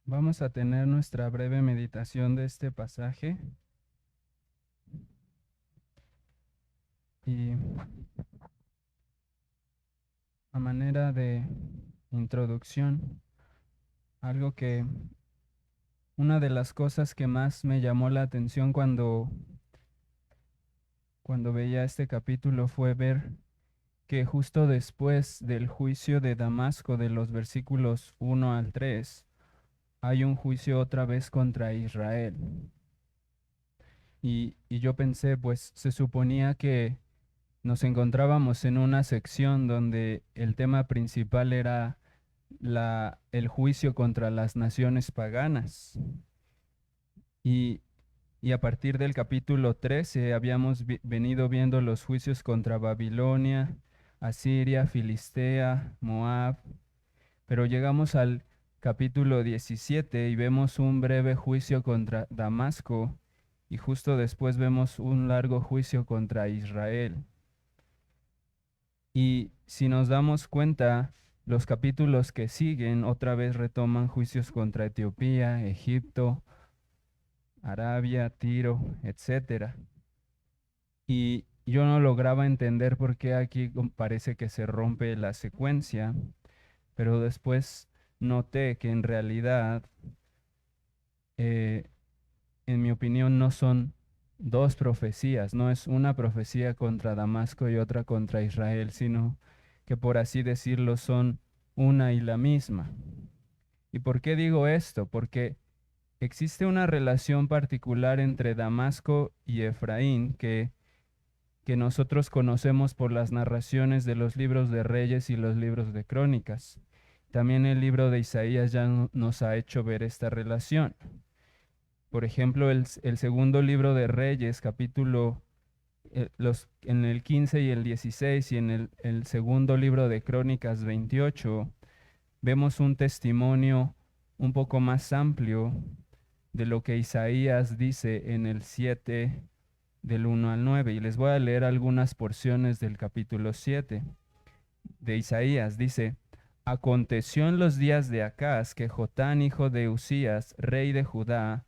Vamos a tener nuestra breve meditación de este pasaje y a manera de introducción, algo que una de las cosas que más me llamó la atención cuando veía este capítulo fue ver que justo después del juicio de Damasco de los versículos 1 al 3 hay un juicio otra vez contra Israel. Y yo pensé, pues se suponía que nos encontrábamos en una sección donde el tema principal era el juicio contra las naciones paganas. Y, y a partir del capítulo 13 habíamos venido viendo los juicios contra Babilonia, Asiria, Filistea, Moab, pero llegamos al capítulo 17 y vemos un breve juicio contra Damasco y justo después vemos un largo juicio contra Israel. Y si nos damos cuenta, los capítulos que siguen otra vez retoman juicios contra Etiopía, Egipto, Arabia, Tiro, etcétera. Y yo no lograba entender por qué aquí parece que se rompe la secuencia, pero después noté que en realidad, eh, en mi opinión, no son dos profecías, no es una profecía contra Damasco y otra contra Israel, sino que por así decirlo son una y la misma. ¿Y por qué digo esto? Porque existe una relación particular entre Damasco y Efraín que nosotros conocemos por las narraciones de los libros de Reyes y los libros de Crónicas. También el libro de Isaías ya nos ha hecho ver esta relación. Por ejemplo, el segundo libro de Reyes, en el 15 y el 16 y en el segundo libro de Crónicas 28, vemos un testimonio un poco más amplio de lo que Isaías dice en el 7 del 1 al 9. Y les voy a leer algunas porciones del capítulo 7 de Isaías. Dice, aconteció en los días de Acaz que Jotán, hijo de Usías, rey de Judá,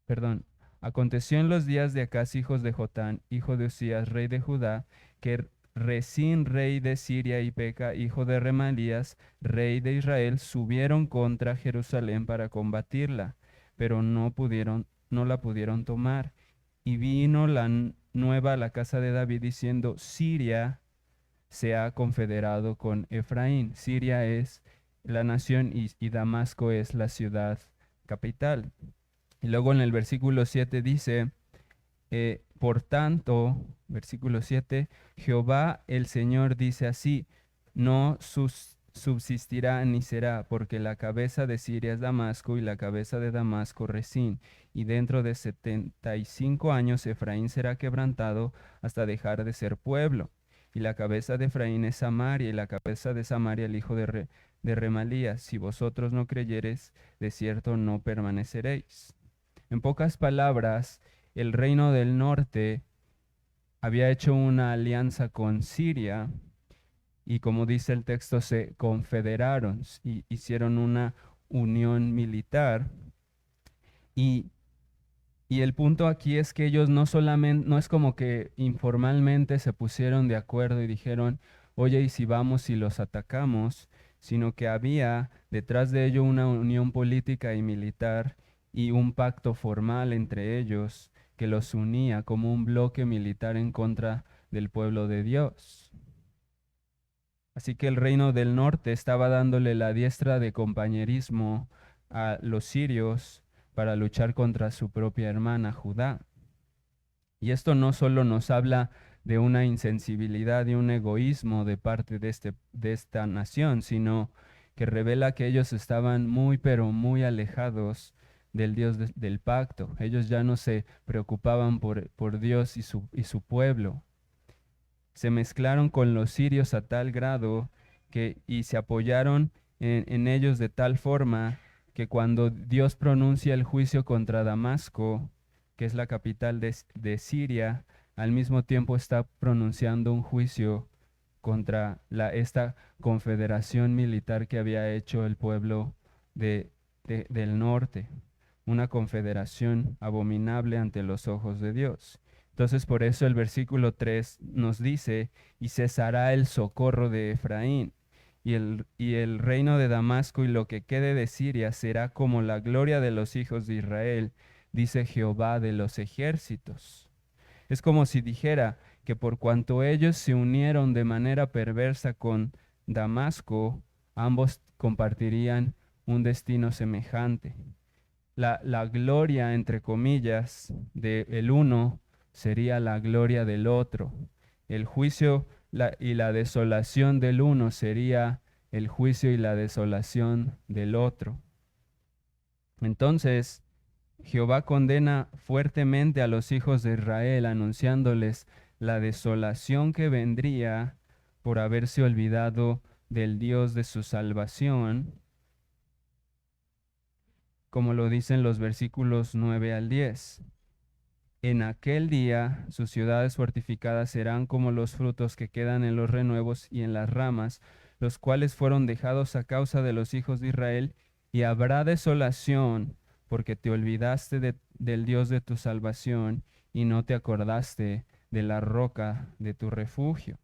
perdón, aconteció en los días de Acaz, hijos de Jotán, hijo de Usías, rey de Judá, que Resín, rey de Siria, y Peca, hijo de Remalías, rey de Israel, subieron contra Jerusalén para combatirla, pero no la pudieron tomar. Y vino la nueva a la casa de David diciendo, Siria se ha confederado con Efraín. Siria es la nación y Damasco es la ciudad capital. Y luego en el versículo 7 dice, por tanto, versículo 7, Jehová el Señor dice así, no subsistirá ni será, porque la cabeza de Siria es Damasco y la cabeza de Damasco Resín, y dentro de 75 años Efraín será quebrantado hasta dejar de ser pueblo. Y la cabeza de Efraín es Samaria, y la cabeza de Samaria el hijo de Remalías. Si vosotros no creyereis, de cierto no permaneceréis. En pocas palabras, el reino del norte había hecho una alianza con Siria y, como dice el texto, se confederaron y hicieron una unión militar. Y, y el punto aquí es que ellos no solamente, no es como que informalmente se pusieron de acuerdo y dijeron, oye, ¿y si vamos y los atacamos? Sino que había detrás de ello una unión política y militar y un pacto formal entre ellos que los unía como un bloque militar en contra del pueblo de Dios. Así que el reino del norte estaba dándole la diestra de compañerismo a los sirios para luchar contra su propia hermana Judá. Y esto no solo nos habla de una insensibilidad y un egoísmo de parte de esta nación, sino que revela que ellos estaban muy, pero muy alejados del Dios del pacto. Ellos ya no se preocupaban por Dios y su pueblo. Se mezclaron con los sirios a tal grado y se apoyaron en ellos de tal forma que cuando Dios pronuncia el juicio contra Damasco, que es la capital de Siria, al mismo tiempo está pronunciando un juicio contra esta confederación militar que había hecho el pueblo del norte, una confederación abominable ante los ojos de Dios. Entonces por eso el versículo 3 nos dice, y cesará el socorro de Efraín, y el reino de Damasco y lo que quede de Siria será como la gloria de los hijos de Israel, dice Jehová de los ejércitos. Es como si dijera que por cuanto ellos se unieron de manera perversa con Damasco, ambos compartirían un destino semejante. La gloria, entre comillas, del uno sería la gloria del otro. El juicio y la desolación del uno sería el juicio y la desolación del otro. Entonces, Jehová condena fuertemente a los hijos de Israel, anunciándoles la desolación que vendría por haberse olvidado del Dios de su salvación, como lo dicen los versículos 9 al 10. En aquel día sus ciudades fortificadas serán como los frutos que quedan en los renuevos y en las ramas, los cuales fueron dejados a causa de los hijos de Israel, y habrá desolación, porque te olvidaste del Dios de tu salvación, y no te acordaste de la roca de tu refugio.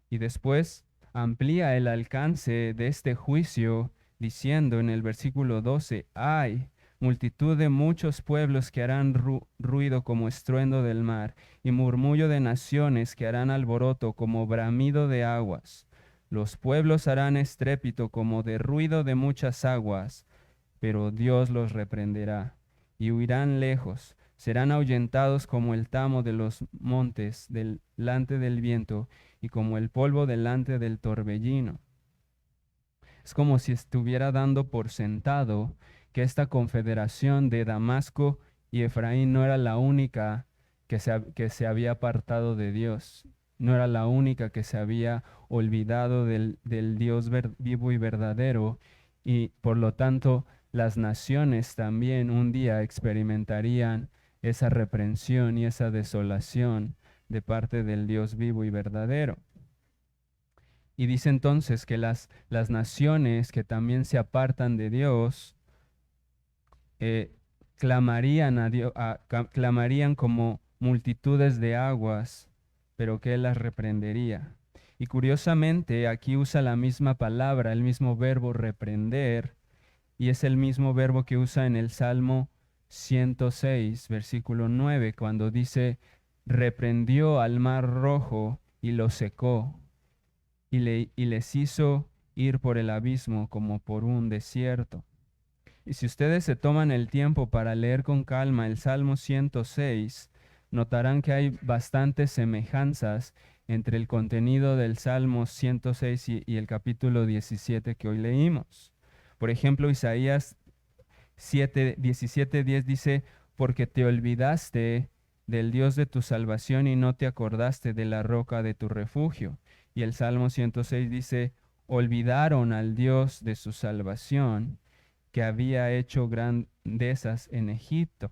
Y después amplía el alcance de este juicio, diciendo en el versículo 12, ¡ay! Multitud de muchos pueblos que harán ruido como estruendo del mar, y murmullo de naciones que harán alboroto como bramido de aguas. Los pueblos harán estrépito como de ruido de muchas aguas, pero Dios los reprenderá, y huirán lejos. Serán ahuyentados como el tamo de los montes delante del viento, y como el polvo delante del torbellino. Es como si estuviera dando por sentado que esta confederación de Damasco y Efraín no era la única que se había apartado de Dios, no era la única que se había olvidado del Dios vivo y verdadero, y por lo tanto las naciones también un día experimentarían esa reprensión y esa desolación de parte del Dios vivo y verdadero. Y dice entonces que las naciones que también se apartan de Dios clamarían a Dios, clamarían como multitudes de aguas, pero que Él las reprendería. Y curiosamente aquí usa la misma palabra, el mismo verbo reprender, y es el mismo verbo que usa en el Salmo 106, versículo 9, cuando dice, reprendió al mar rojo y lo secó, y les hizo ir por el abismo como por un desierto. Y si ustedes se toman el tiempo para leer con calma el Salmo 106, notarán que hay bastantes semejanzas entre el contenido del Salmo 106 y el capítulo 17 que hoy leímos. Por ejemplo, Isaías 17:10 dice, porque te olvidaste del Dios de tu salvación y no te acordaste de la roca de tu refugio. Y el Salmo 106 dice, olvidaron al Dios de su salvación, que había hecho grandezas en Egipto.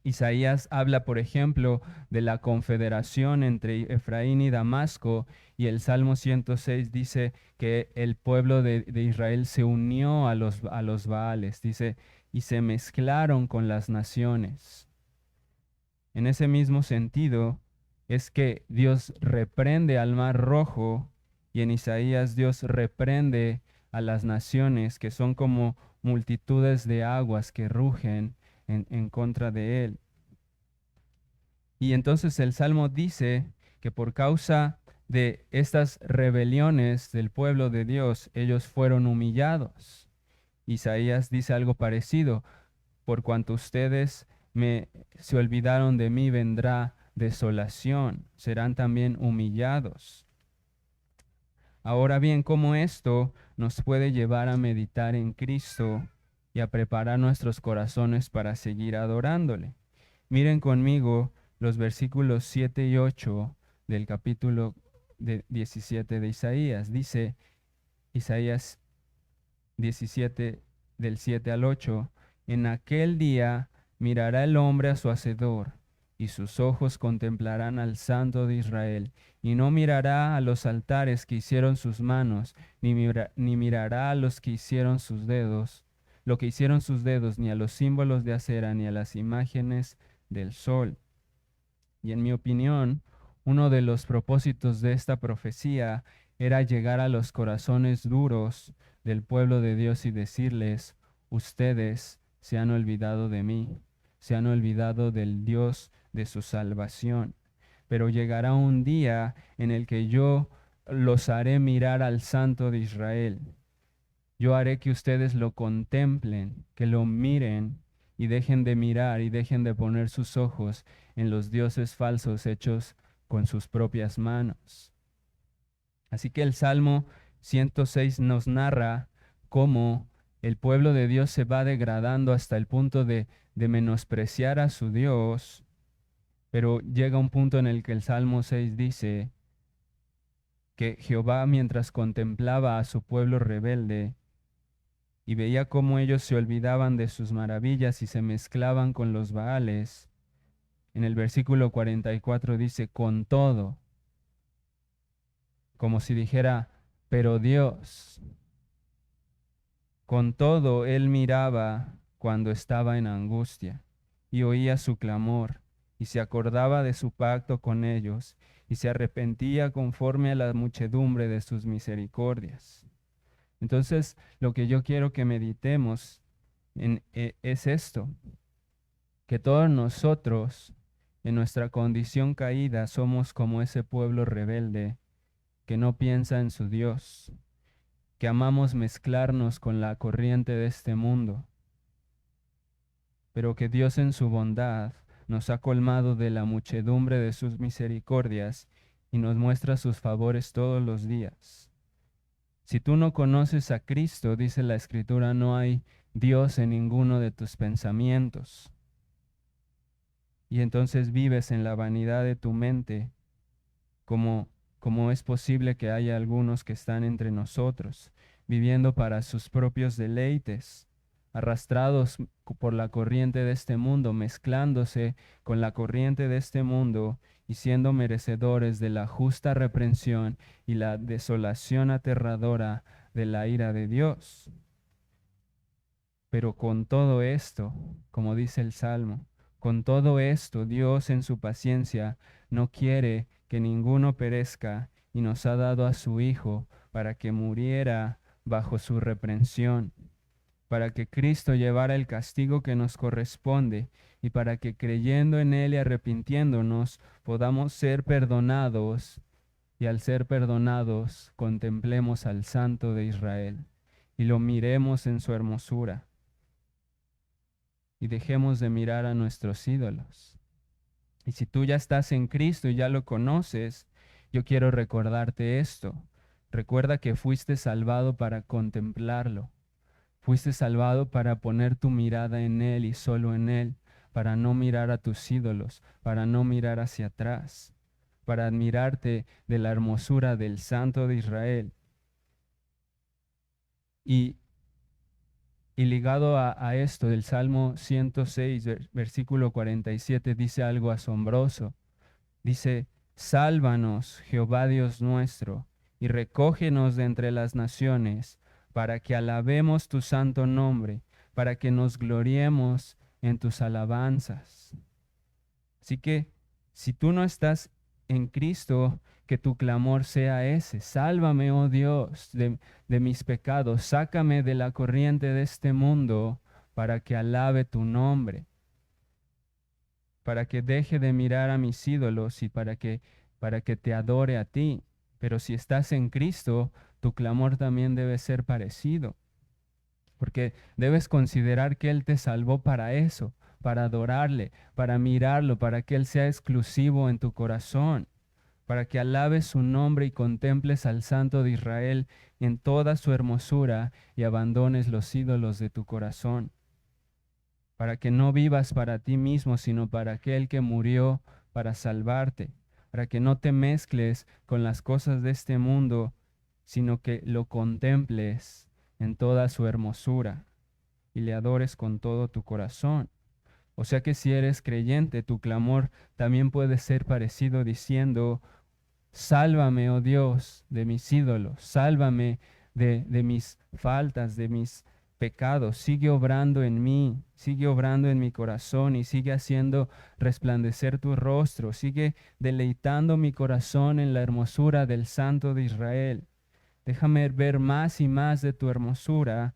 Isaías habla, por ejemplo, de la confederación entre Efraín y Damasco, y el Salmo 106 dice que el pueblo de Israel se unió a los Baales, dice, y se mezclaron con las naciones. En ese mismo sentido, es que Dios reprende al mar rojo, y en Isaías Dios reprende a las naciones que son como multitudes de aguas que rugen en contra de él. Y entonces el Salmo dice que por causa de estas rebeliones del pueblo de Dios, ellos fueron humillados. Isaías dice algo parecido, por cuanto ustedes se olvidaron de mí, vendrá desolación, serán también humillados. Ahora bien, ¿cómo esto nos puede llevar a meditar en Cristo y a preparar nuestros corazones para seguir adorándole? Miren conmigo los versículos 7 y 8 del capítulo 17 de Isaías. Dice Isaías 17 del 7 al 8, en aquel día mirará el hombre a su hacedor, y sus ojos contemplarán al Santo de Israel, y no mirará a los altares que hicieron sus manos, ni mirará a los que hicieron sus dedos, lo que hicieron sus dedos, ni a los símbolos de acera, ni a las imágenes del sol. Y en mi opinión, uno de los propósitos de esta profecía era llegar a los corazones duros del pueblo de Dios y decirles: ustedes se han olvidado de mí, se han olvidado del Dios de su salvación. Pero llegará un día en el que yo los haré mirar al Santo de Israel. Yo haré que ustedes lo contemplen, que lo miren y dejen de mirar y dejen de poner sus ojos en los dioses falsos hechos con sus propias manos. Así que el Salmo 106 nos narra cómo el pueblo de Dios se va degradando hasta el punto de menospreciar a su Dios, pero llega un punto en el que el Salmo 6 dice que Jehová, mientras contemplaba a su pueblo rebelde y veía cómo ellos se olvidaban de sus maravillas y se mezclaban con los Baales, en el versículo 44 dice: con todo, como si dijera, pero Dios, con todo él miraba cuando estaba en angustia y oía su clamor y se acordaba de su pacto con ellos y se arrepentía conforme a la muchedumbre de sus misericordias. Entonces, lo que yo quiero que meditemos es esto, que todos nosotros, en nuestra condición caída, somos como ese pueblo rebelde que no piensa en su Dios, que amamos mezclarnos con la corriente de este mundo, pero que Dios en su bondad nos ha colmado de la muchedumbre de sus misericordias y nos muestra sus favores todos los días. Si tú no conoces a Cristo, dice la Escritura, no hay Dios en ninguno de tus pensamientos. Y entonces vives en la vanidad de tu mente, como es posible que haya algunos que están entre nosotros, viviendo para sus propios deleites, arrastrados por la corriente de este mundo, mezclándose con la corriente de este mundo y siendo merecedores de la justa reprensión y la desolación aterradora de la ira de Dios. Pero con todo esto, como dice el Salmo, con todo esto Dios en su paciencia no quiere que ninguno perezca y nos ha dado a su Hijo para que muriera bajo su reprensión, para que Cristo llevara el castigo que nos corresponde y para que creyendo en Él y arrepintiéndonos podamos ser perdonados, y al ser perdonados contemplemos al Santo de Israel y lo miremos en su hermosura y dejemos de mirar a nuestros ídolos. Y si tú ya estás en Cristo y ya lo conoces, yo quiero recordarte esto. Recuerda que fuiste salvado para contemplarlo. Fuiste salvado para poner tu mirada en Él y solo en Él, para no mirar a tus ídolos, para no mirar hacia atrás, para admirarte de la hermosura del Santo de Israel. Y ligado a esto, el Salmo 106, versículo 47, dice algo asombroso. Dice: sálvanos, Jehová Dios nuestro, y recógenos de entre las naciones, para que alabemos tu santo nombre, para que nos gloriemos en tus alabanzas. Así que, si tú no estás en Cristo, que tu clamor sea ese: sálvame, oh Dios, de mis pecados, sácame de la corriente de este mundo, para que alabe tu nombre, para que deje de mirar a mis ídolos y para que te adore a ti. Pero si estás en Cristo, tu clamor también debe ser parecido, porque debes considerar que Él te salvó para eso, para adorarle, para mirarlo, para que Él sea exclusivo en tu corazón, para que alabes su nombre y contemples al Santo de Israel en toda su hermosura y abandones los ídolos de tu corazón, para que no vivas para ti mismo, sino para aquel que murió para salvarte, para que no te mezcles con las cosas de este mundo, sino que lo contemples en toda su hermosura y le adores con todo tu corazón. O sea que si eres creyente, tu clamor también puede ser parecido diciendo: sálvame, oh Dios, de mis ídolos, sálvame de mis faltas, de mis pecado, sigue obrando en mí, sigue obrando en mi corazón y sigue haciendo resplandecer tu rostro, sigue deleitando mi corazón en la hermosura del Santo de Israel. Déjame ver más y más de tu hermosura.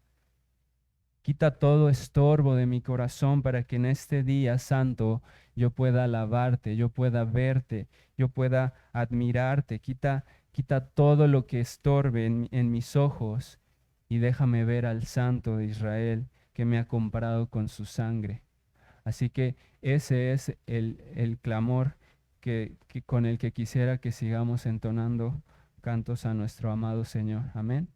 Quita todo estorbo de mi corazón para que en este día santo yo pueda alabarte, yo pueda verte, yo pueda admirarte. Quita todo lo que estorbe en mis ojos y déjame ver al Santo de Israel que me ha comprado con su sangre. Así que ese es el clamor con el que quisiera que sigamos entonando cantos a nuestro amado Señor. Amén.